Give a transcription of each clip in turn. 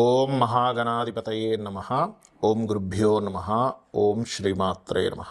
ఓం మహాగణాధిపతయే నమః. ఓం గురుభ్యో నమః. ఓం శ్రీమాత్రే నమః.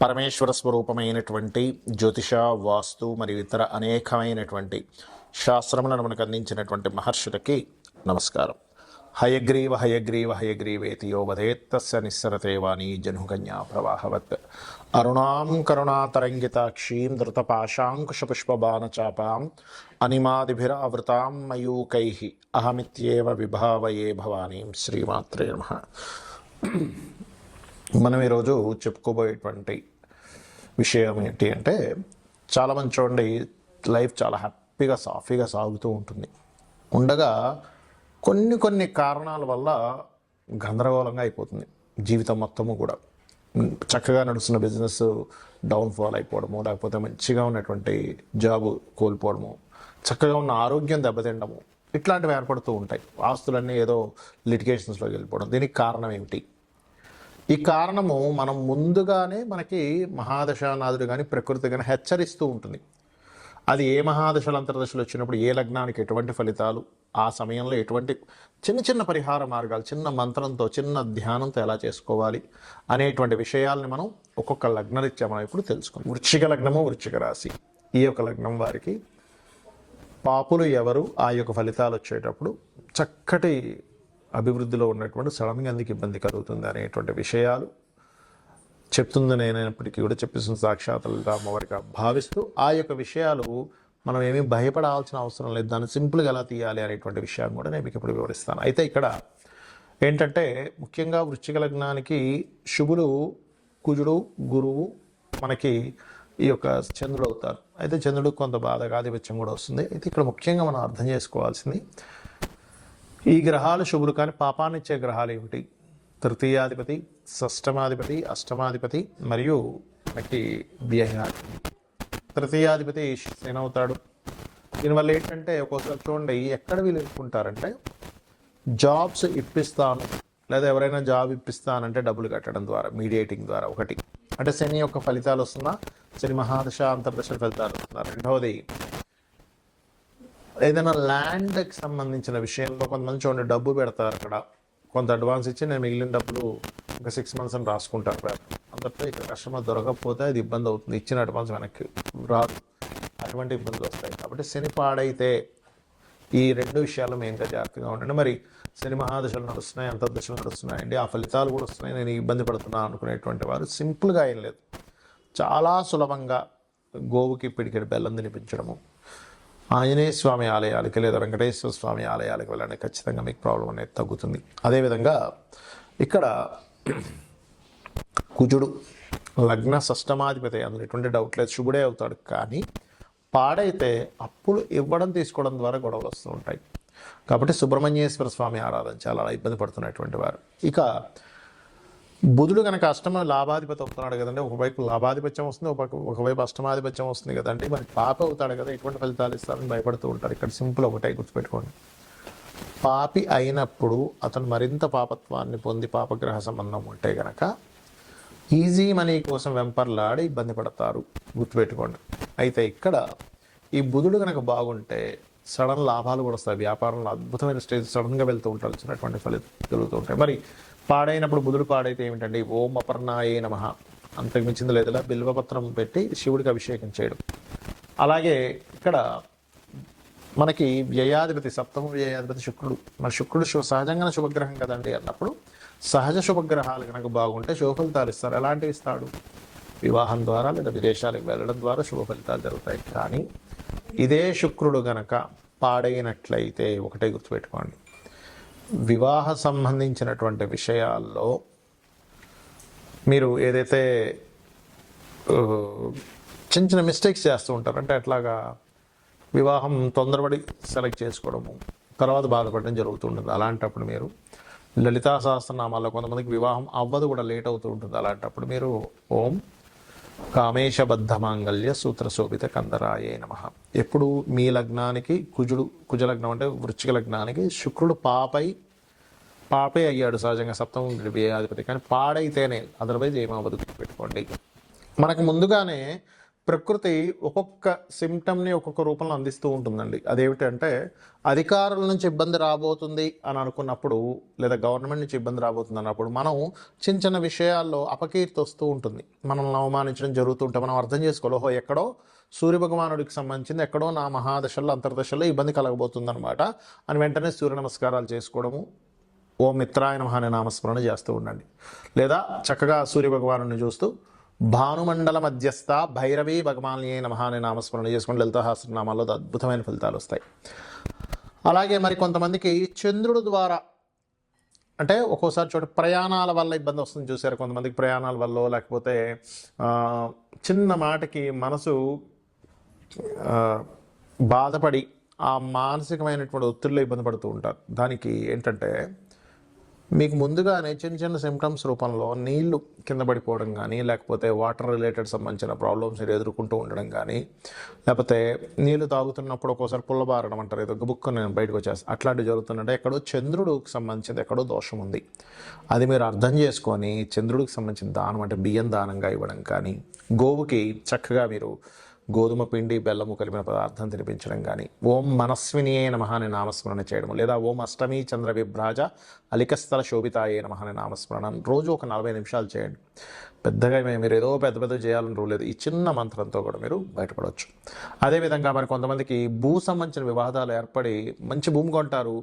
పరమేశ్వర స్వరూపమైనటువంటి జ్యోతిష, వాస్తు మరియు ఇతర అనేకమైనటువంటి శాస్త్రములను మనకు అందించినటువంటి మహర్షులకి నమస్కారం. హయగ్రీవ హయగ్రీవ హయగ్రీవేతి యో వదేత్తస్య నిస్సరతే వాణీ జనుకన్యా ప్రవాహవత్. అరుణాం కరుణాతరంగితాక్షీం ధృతపాశాంకుశపుష్పబాణచాపాం అనిమాదిభిరావృతాం మయూకైః అహమిత్యేవ విభావయే భవానీం. శ్రీమాత్రే నమః. మనం ఈరోజు చెప్పుకోబోయేటువంటి విషయం ఏంటి అంటే, చాలామంది చూడండి, లైఫ్ చాలా హ్యాపీగా సాఫీగా సాగుతూ ఉంటుంది. ఉండగా కొన్ని కారణాల వల్ల గందరగోళంగా అయిపోతుంది జీవితం మొత్తము కూడా. చక్కగా నడుస్తున్న బిజినెస్ డౌన్ఫాల్ అయిపోవడము, లేకపోతే మంచిగా ఉన్నటువంటి జాబు కోల్పోవడము, చక్కగా ఉన్న ఆరోగ్యం దెబ్బతిండము, ఇట్లాంటివి ఏర్పడుతూ ఉంటాయి. ఆస్తులన్నీ ఏదో లిటిగేషన్స్లోకి వెళ్ళిపోవడం. దీనికి కారణం ఏమిటి? ఈ కారణము మనం ముందుగానే మనకి మహాదశానాథుడు కానీ ప్రకృతి కానీ హెచ్చరిస్తూ ఉంటుంది. అది ఏ మహాదశలు అంతర్దశలు వచ్చినప్పుడు ఏ లగ్నానికి ఎటువంటి ఫలితాలు, ఆ సమయంలో ఎటువంటి చిన్న పరిహార మార్గాలు, చిన్న మంత్రంతో చిన్న ధ్యానంతో ఎలా చేసుకోవాలి అనేటువంటి విషయాల్ని మనం ఒక్కొక్క లగ్నరీత్యా మనం ఇప్పుడు తెలుసుకుందాం. వృశ్చిక లగ్నము, వృశ్చిక రాశి, ఈ యొక్క లగ్నం వారికి పాపులు ఎవరు, ఆ యొక్క ఫలితాలు వచ్చేటప్పుడు చక్కటి అభివృద్ధిలో ఉన్నటువంటి సడన్గా ఎందుకు ఇబ్బంది కలుగుతుంది అనేటువంటి విషయాలు చెప్తుంది నేనైనప్పటికీ కూడా, చెప్పేసిన సాక్షాత్ అమ్మవారిగా భావిస్తూ ఆ యొక్క విషయాలు మనం ఏమీ భయపడాల్సిన అవసరం లేదు, దాన్ని సింపుల్గా ఎలా తీయాలి అనేటువంటి విషయాన్ని కూడా నేను మీకు ఇప్పుడు వివరిస్తాను. అయితే ఇక్కడ ఏంటంటే, ముఖ్యంగా వృశ్చిక లగ్నానికి శుభులు కుజుడు, గురువు, మనకి ఈ యొక్క చంద్రుడు అవుతారు. అయితే చంద్రుడు కొంత బాధగా ఆధిపత్యం కూడా వస్తుంది. అయితే ఇక్కడ ముఖ్యంగా మనం అర్థం చేసుకోవాల్సింది, ఈ గ్రహాలు శుభులు కానీ పాపాన్ని ఇచ్చే గ్రహాలు ఏమిటి? తృతీయాధిపతి, షష్టమాధిపతి, అష్టమాధిపతి మరియు మనకి వ్యయాధిపతి. తృతీయాధిపతి శని అవుతాడు. దీనివల్ల ఏంటంటే, ఒక్కోసారి చూడండి ఎక్కడ వీళ్ళు ఎన్నుకుంటారంటే, జాబ్స్ ఇప్పిస్తాను లేదా ఎవరైనా జాబ్ ఇప్పిస్తానంటే డబ్బులు కట్టడం ద్వారా, మీడియేటింగ్ ద్వారా ఒకటి. అంటే శని యొక్క ఫలితాలు వస్తున్నా, శని మహాదశ అంతర్దశ ఫలితాలు వస్తున్నారు. రెండవది, ఏదైనా ల్యాండ్కి సంబంధించిన విషయంలో కొంతమంది చూడండి డబ్బు పెడతారు, అక్కడ కొంత అడ్వాన్స్ ఇచ్చి నేను మిగిలిన డబ్బులు ఇంకా 6 months అని రాసుకుంటారు. అందరితో ఇక్కడ కస్టమర్ దొరకకపోతే అది ఇబ్బంది అవుతుంది, ఇచ్చిన అడ్వాన్స్ వెనక్కి రాదు, అటువంటి ఇబ్బందులు వస్తాయి. కాబట్టి శని పాడైతే ఈ రెండు విషయాలు మెయిన్గా జాగ్రత్తగా ఉండండి. మరి శని మహాదశలు నడుస్తున్నాయి, అంతర్దశలు నడుస్తున్నాయండి, ఆ ఫలితాలు కూడా వస్తున్నాయి, నేను ఇబ్బంది పడుతున్నాను అనుకునేటువంటి వారు సింపుల్గా ఏం లేదు, చాలా సులభంగా గోవుకి పిడికెడు బెల్లం తినిపించడము, ఆంజనేయ స్వామి ఆలయాలకి లేదా వెంకటేశ్వర స్వామి ఆలయాలకు వెళ్ళండి, ఖచ్చితంగా మీకు ప్రాబ్లం అనేది తగ్గుతుంది. అదేవిధంగా ఇక్కడ కుజుడు లగ్న షష్టమాధిపతి, అందులో ఎటువంటి డౌట్ లేదు, శుభుడే అవుతాడు. కానీ పాడైతే అప్పులు ఇవ్వడం తీసుకోవడం ద్వారా గొడవలు వస్తూ ఉంటాయి. కాబట్టి సుబ్రహ్మణ్యేశ్వర స్వామి ఆరాధన చాలా ఇబ్బంది పడుతున్నటువంటి వారు. ఇక బుధుడు కనుక అష్టమ లాభాధిపతి అవుతున్నాడు కదండి, ఒకవైపు లాభాధిపత్యం వస్తుంది, ఒకవైపు అష్టమాధిపత్యం వస్తుంది కదండి, మరి పాప అవుతాడు కదా, ఎటువంటి ఫలితాలు ఇస్తారని భయపడుతూ ఉంటారు. ఇక్కడ సింపుల్ ఒకటే గుర్తుపెట్టుకోండి, పాపి అయినప్పుడు అతను మరింత పాపత్వాన్ని పొంది పాపగ్రహ సంబంధం ఉంటే గనక ఈజీ మనీ కోసం వెంపర్లాడి ఇబ్బంది పడతారు, గుర్తుపెట్టుకోండి. అయితే ఇక్కడ ఈ బుధుడు కనుక బాగుంటే సడన్ లాభాలు కూడా వస్తాయి, వ్యాపారంలో అద్భుతమైన స్టేజ్ సడన్గా వెళ్తూ ఉంటారు, వచ్చినటువంటి ఫలితాలు జరుగుతూ ఉంటాయి. మరి పాడైనప్పుడు బుధుడు పాడైతే ఏమిటండి, ఓం అపర్ణాయే నమః, అంతకు మించింది లేదులా బిల్వపత్రం పెట్టి శివుడికి అభిషేకం చేయడం. అలాగే ఇక్కడ మనకి వ్యయాధిపతి, సప్తమ వ్యయాధిపతి శుక్రుడు. మరి శుక్రుడు సహజంగానే శుభగ్రహం కదండి అన్నప్పుడు, సహజ శుభగ్రహాలు కనుక బాగుంటే శుభ ఫలితాలు ఇస్తారు. ఎలాంటివి ఇస్తాడు? వివాహం ద్వారా లేదా విదేశాలకు వెళ్ళడం ద్వారా శుభ ఫలితాలు జరుగుతాయి. కానీ ఇదే శుక్రుడు గనక పాడైనట్లయితే ఒకటే గుర్తుపెట్టుకోండి, వివాహ సంబంధించినటువంటి విషయాల్లో మీరు ఏదైతే చిన్న మిస్టేక్స్ చేస్తూ ఉంటారు, అంటే అట్లాగా వివాహం తొందరపడి సెలెక్ట్ చేసుకోవడము, తర్వాత బాధపడడం జరుగుతుంటుంది. అలాంటప్పుడు మీరు లలితా సహస్రనామాల్లో కొంతమందికి వివాహం అవ్వదు కూడా, లేట్ అవుతూ ఉంటుంది. అలాంటప్పుడు మీరు ఓం కామేశబద్ధ మాంగళ్య సూత్ర శోభిత కందరాయే నమః. ఎప్పుడు మీ లగ్నానికి కుజ లగ్నం అంటే వృశ్చిక లగ్నానికి శుక్రుడు పాపే అయ్యాడు సహజంగా, సప్తమ వ్యయాధిపతి, కానీ పాడైతేనే, అదర్వైజ్ ఏమవ్వదు, పెట్టుకోండి. మనకు ముందుగానే ప్రకృతి ఒక్కొక్క సిమ్టమ్ని ఒక్కొక్క రూపంలో అందిస్తూ ఉంటుందండి. అదేమిటంటే అధికారుల నుంచి ఇబ్బంది రాబోతుంది అని అనుకున్నప్పుడు, లేదా గవర్నమెంట్ నుంచి ఇబ్బంది రాబోతుంది అన్నప్పుడు మనం చిన్న చిన్న విషయాల్లో అపకీర్తి వస్తూ ఉంటుంది. మనల్ని అవమానించడం జరుగుతూ ఉంటే మనం అర్థం చేసుకోవాలి, ఓహో ఎక్కడో సూర్యభగవానుడికి సంబంధించింది ఎక్కడో నా మహాదశల్లో అంతర్దశల్లో ఇబ్బంది కలగబోతుంది అనమాట అని వెంటనే సూర్య నమస్కారాలు చేసుకోవడము, ఓ మిత్రాయ నమః అనే నామస్మరణ చేస్తూ ఉండండి. లేదా చక్కగా సూర్యభగవాను చూస్తూ భానుమండల మధ్యస్థ భైరవీ భగవాన్యే నమః అనే నామస్మరణ చేసుకుని లలితా సహస్రనామాల్లో అద్భుతమైన ఫలితాలు వస్తాయి. అలాగే మరి కొంతమందికి చంద్రుడు ద్వారా అంటే ఒక్కోసారి చోట ప్రయాణాల వల్ల ఇబ్బంది వస్తుంది చూసారు. కొంతమందికి ప్రయాణాల వల్ల లేకపోతే చిన్న మాటకి మనసు బాధపడి ఆ మానసికమైనటువంటి ఒత్తిడిలో ఇబ్బంది పడుతూ ఉంటారు. దానికి ఏంటంటే మీకు ముందుగానే చిన్న చిన్న సిమ్టమ్స్ రూపంలో నీళ్లు కింద పడిపోవడం కానీ, లేకపోతే వాటర్ రిలేటెడ్ సంబంధించిన ప్రాబ్లమ్స్ ఎదుర్కొంటూ ఉండడం కానీ, లేకపోతే నీళ్లు తాగుతున్నప్పుడు ఒక్కోసారి పుల్లబారడం అంటారు, ఏదో బుక్ నేను బయటకు వచ్చేస్తాను, అట్లాంటివి జరుగుతుందంటే ఎక్కడో చంద్రుడికి సంబంధించింది ఎక్కడో దోషం ఉంది. అది మీరు అర్థం చేసుకొని చంద్రుడికి సంబంధించిన దానం అంటే బియ్యం దానంగా ఇవ్వడం కానీ, గోవుకి చక్కగా మీరు గోధుమ పిండి బెల్లము కలిపిన పదార్థం తినిపించడం కానీ, ఓం మనస్వినియే నమః అనే నామస్మరణ చేయడం, లేదా ఓం అష్టమి చంద్ర విభ్రాజ అలికస్థల శోభితాయే నమః అనే నామస్మరణ రోజు ఒక 40 నిమిషాలు చేయండి. పెద్దగా మీరు ఏదో పెద్ద చేయాలని రూల్ లేదు. ఈ చిన్న మంత్రంతో కూడా మీరు బయటపడవచ్చు. అదేవిధంగా మరి కొంతమందికి భూ సంబంధించిన వివాదాలు ఏర్పడి మంచి భూమి కొంటారు,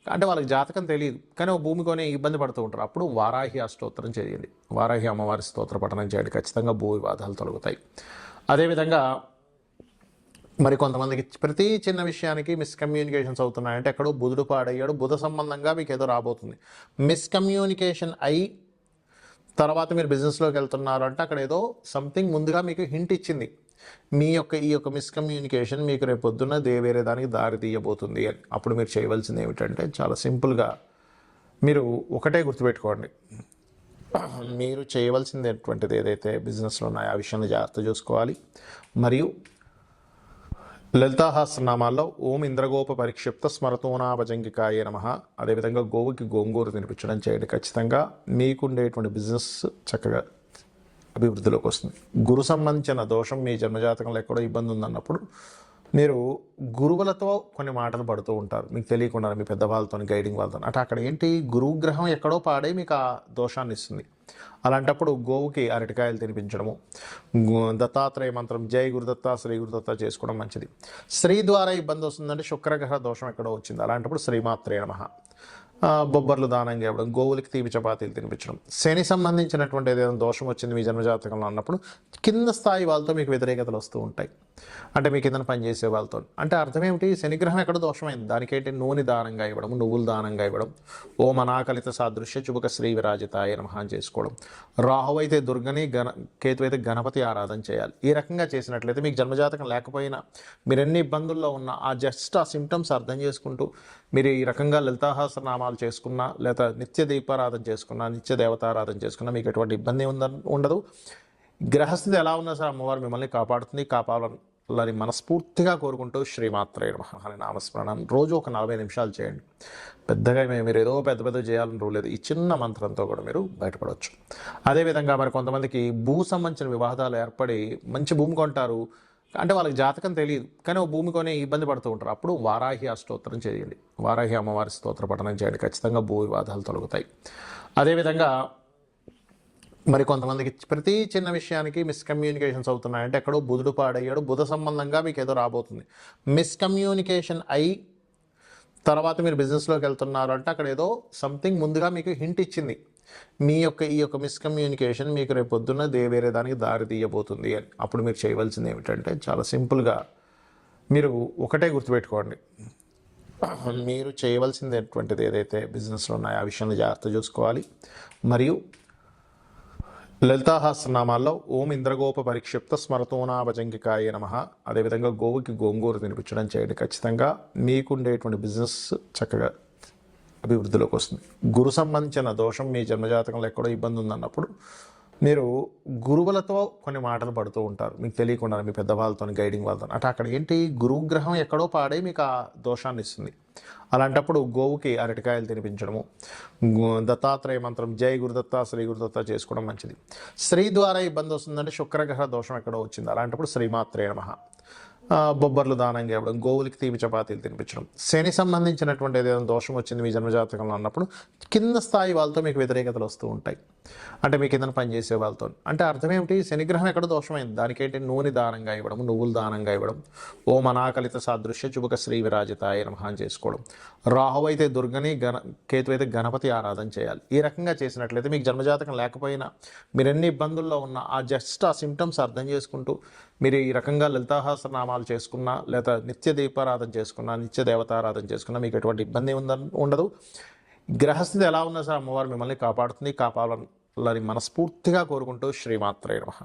అంటే వాళ్ళకి జాతకం తెలియదు కానీ ఒక భూమి కొని ఇబ్బంది పడుతూ ఉంటారు. అప్పుడు వారాహి అష్టోత్తరం చేయండి, వారాహి అమ్మవారి స్తోత్ర పఠనం చేయండి, ఖచ్చితంగా భూ వివాదాలు తొలగుతాయి. అదేవిధంగా మరి కొంతమందికి ప్రతి చిన్న విషయానికి మిస్కమ్యూనికేషన్స్ అవుతున్నాయంటే ఎక్కడో బుధుడు పాడయ్యాడు, బుధ సంబంధంగా మీకు ఏదో రాబోతుంది. మిస్కమ్యూనికేషన్ అయి తర్వాత మీరు బిజినెస్లోకి వెళ్తున్నారు అంటే అక్కడ ఏదో సంథింగ్ ముందుగా మీకు హింట్ ఇచ్చింది. మీ యొక్క ఈ యొక్క మిస్కమ్యూనికేషన్ మీకు రేపు పొద్దున్న వేరే దానికి దారి తీయబోతుంది అని. అప్పుడు మీరు చేయవలసింది ఏమిటంటే చాలా సింపుల్గా మీరు ఒకటే గుర్తుపెట్టుకోండి, మీరు చేయవలసింది ఏదైతే బిజినెస్లో ఉన్నాయో ఆ విషయాన్ని జాగ్రత్త చూసుకోవాలి. మరియు లలితా సహస్రనామాల్లో ఓం ఇంద్రగోప పరిక్షిప్త స్మరతోనాభజంగికాయే నమః, అదేవిధంగా గోవుకి గోంగూర తినిపించడం చేయండి. ఖచ్చితంగా మీకుండేటువంటి బిజినెస్ చక్కగా అభివృద్ధిలోకి వస్తుంది. గురు సంబంధించిన దోషం మీ జన్మజాతకంలో ఎక్కడో ఇబ్బంది ఉందన్నప్పుడు మీరు గురువులతో కొన్ని మాటలు పడుతూ ఉంటారు, మీకు తెలియకుండా మీ పెద్దవాళ్ళతో గైడింగ్ వాళ్ళతో. అంటే అక్కడ ఏంటి, గురుగ్రహం ఎక్కడో పాడే మీకు ఆ దోషాన్ని ఇస్తుంది. అలాంటప్పుడు గోవుకి అరటికాయలు తినిపించడము, దత్తాత్రేయ మంత్రం జై గురుదత్త శ్రీ గురుదత్త చేసుకోవడం మంచిది. స్త్రీ ద్వారా ఇబ్బంది వస్తుందంటే శుక్రగ్రహ దోషం ఎక్కడో వచ్చింది, అలాంటప్పుడు శ్రీమాత్రే నమః, బొబ్బర్లు దానంగా ఇవ్వడం, గోవులకి తీపి చపాతీలు తినిపించడం. శని సంబంధించినటువంటి ఏదైనా దోషం వచ్చింది మీ జన్మజాతకంలో అన్నప్పుడు కింద స్థాయి వాళ్ళతో మీకు వ్యతిరేకతలు వస్తూ ఉంటాయి, అంటే మీ కింద పనిచేసే వాళ్ళతో. అంటే అర్థం ఏమిటి, శనిగ్రహం ఎక్కడ దోషమైంది, దానికేంటి నూనె దానంగా ఇవ్వడం, నువ్వులు దానంగా ఇవ్వడం, ఓం అనాకలిత సాదృశ్య చుబక శ్రీ విరాజితాయ నమః చేసుకోవడం. రాహు అయితే దుర్గని, కేతు అయితే గణపతి ఆరాధన చేయాలి. ఈ రకంగా చేసినట్లయితే మీకు జన్మజాతకం లేకపోయినా మీరు ఎన్ని ఇబ్బందుల్లో ఉన్నా ఆ జస్ట్ ఆ సిమ్టమ్స్ అర్థం చేసుకుంటూ మీరు ఈ రకంగా లలితా సహస్రనామాలు చేసుకున్నా, లేదా నిత్య దీపారాధన చేసుకున్నా, నిత్య దేవతారాధన చేసుకున్నా మీకు ఎటువంటి ఇబ్బంది ఉండదు. గ్రహస్థితి ఎలా ఉన్నా సరే అమ్మవారు మిమ్మల్ని కాపాడుతుంది, కాపాడాలని మనస్ఫూర్తిగా కోరుకుంటూ శ్రీమాత్రే నమః అనే నామస్మరణం రోజు ఒక 40 నిమిషాలు చేయండి. పెద్దగా మీరు ఏదో పెద్ద చేయాలని రూల్ లేదు. ఈ చిన్న మంత్రంతో కూడా మీరు బయటపడవచ్చు. అదేవిధంగా మరి కొంతమందికి భూ సంబంధించిన వివాదాలు ఏర్పడి మంచి భూమి కొంటారు, అంటే వాళ్ళకి జాతకం తెలియదు కానీ ఒక భూమి కొని ఇబ్బంది పడుతూ ఉంటారు. అప్పుడు వారాహి అష్టోత్తరం చేయండి, వారాహి అమ్మవారి స్తోత్ర పఠనం చేయండి, ఖచ్చితంగా భూ వివాదాలు తొలగుతాయి. అదేవిధంగా మరి కొంతమందికి ప్రతి చిన్న విషయానికి మిస్కమ్యూనికేషన్స్ అవుతున్నాయంటే ఎక్కడో బుధుడు పాడయ్యాడు, బుధ సంబంధంగా మీకు ఏదో రాబోతుంది. మిస్కమ్యూనికేషన్ అయి తర్వాత మీరు బిజినెస్లోకి వెళ్తున్నారు అంటే అక్కడ ఏదో సంథింగ్ ముందుగా మీకు హింట్ ఇచ్చింది. మీ యొక్క ఈ యొక్క మిస్కమ్యూనికేషన్ మీకు రేపు పొద్దున్న వేరే దానికి దారి తీయబోతుంది అని. అప్పుడు మీరు చేయవలసింది ఏమిటంటే చాలా సింపుల్గా మీరు ఒకటే గుర్తుపెట్టుకోండి, మీరు చేయవలసింది ఏదైతే బిజినెస్లో ఉన్నాయో ఆ విషయాన్ని జాగ్రత్త చూసుకోవాలి. మరియు లలితా సహస్రనామాల్లో ఓం ఇంద్రగోప పరిక్షిప్త స్మరతోనాభజంగికాయే నమః, అదేవిధంగా గోవుకి గోంగూర తినిపించడం చేయండి. ఖచ్చితంగా మీకుండేటువంటి బిజినెస్ చక్కగా అభివృద్ధిలోకి వస్తుంది. గురు సంబంధించిన దోషం మీ జన్మజాతకంలో ఎక్కడో ఇబ్బంది ఉందన్నప్పుడు మీరు గురువులతో కొన్ని మాటలు పడుతూ ఉంటారు, మీకు తెలియకుండా మీ పెద్దవాళ్ళతో గైడింగ్ వాళ్ళతో. అంటే అక్కడ ఏంటి, గురుగ్రహం ఎక్కడో పాడే మీకు ఆ దోషాన్ని ఇస్తుంది. అలాంటప్పుడు గోవుకి అరటికాయలు తినిపించడము, దత్తాత్రేయ మంత్రం జై గురుదత్త శ్రీ గురుదత్త చేసుకోవడం మంచిది. స్త్రీ ద్వారా ఇబ్బంది వస్తుందంటే శుక్రగ్రహ దోషం ఎక్కడో వచ్చింది, అలాంటప్పుడు శ్రీమాత్రే నమః. బొబ్బర్లు దానంగా ఇవ్వడం, గోవులకి తీపి చపాతీలు తినిపించడం. శని సంబంధించినటువంటి ఏదైనా దోషం వచ్చింది మీ జన్మజాతకంలో అన్నప్పుడు కింద స్థాయి వాళ్ళతో మీకు వ్యతిరేకతలు వస్తూ ఉంటాయి, అంటే మీ కింద పనిచేసే వాళ్ళతో. అంటే అర్థం ఏమిటి, శనిగ్రహం ఎక్కడ దోషమైంది, దానికేంటి నూనె దానంగా ఇవ్వడం, నువ్వులు దానంగా ఇవ్వడం, ఓం అనాకలిత సాదృశ్య చుబుక శ్రీ విరాజితాయ నమః అని చేసుకోవడం. రాహు అయితే దుర్గని, కేతు అయితే గణపతి ఆరాధన చేయాలి. ఈ రకంగా చేసినట్లయితే మీకు జన్మజాతకం లేకపోయినా మీరు ఎన్ని ఇబ్బందుల్లో ఉన్నా ఆ సిమ్టమ్స్ అర్థం చేసుకుంటూ మీరు ఈ రకంగా లలితాసహస్రనామాలు చేసుకున్నా, లేదా నిత్య దీపారాధన చేసుకున్నా, నిత్య దేవతారాధన చేసుకున్నా మీకు ఎటువంటి ఇబ్బంది ఉండదు. గ్రహస్థితి ఎలా ఉన్నా సరే అమ్మవారు మిమ్మల్ని కాపాడుతుంది, కాపాడాలని మనస్ఫూర్తిగా కోరుకుంటూ శ్రీమాత్రే నమః.